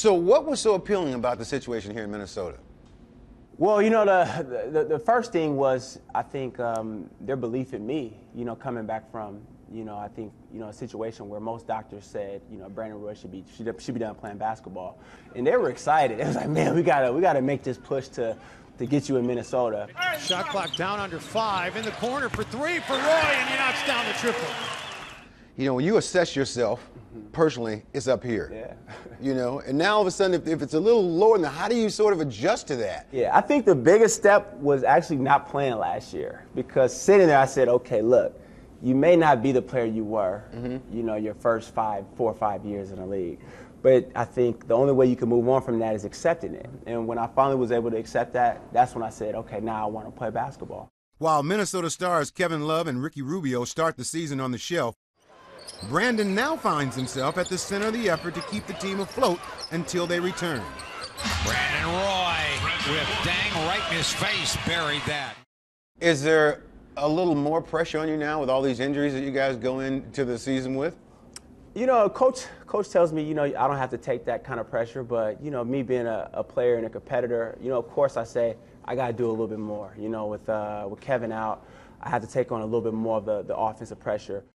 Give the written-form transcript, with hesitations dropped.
So what was so appealing about the situation here in Minnesota? Well, you know, the first thing was, I think, their belief in me, you know, coming back from, you know, I think, you know, a situation where most doctors said, you know, Brandon Roy should be done playing basketball. And they were excited. It was like, man, we gotta make this push to get you in Minnesota. Shot clock down under 5. In the corner for 3 for Roy, and he knocks down the triple. You know, when you assess yourself personally, it's up here. Yeah. You know, and now all of a sudden, if it's a little lower, then how do you sort of adjust to that? Yeah, I think the biggest step was actually not playing last year, because sitting there, I said, okay, look, you may not be the player you were, you know, your first 4 or 5 years in the league. But I think the only way you can move on from that is accepting it. And when I finally was able to accept that, that's when I said, okay, now I want to play basketball. While Minnesota stars Kevin Love and Ricky Rubio start the season on the shelf, Brandon now finds himself at the center of the effort to keep the team afloat until they return. Brandon Roy with dang right in his face buried that. Is there a little more pressure on you now with all these injuries that you guys go into the season with? You know, coach tells me, you know, I don't have to take that kind of pressure, but, you know, me being a player and a competitor, you know, of course I say I got to do a little bit more. You know, with Kevin out, I had to take on a little bit more of the offensive pressure.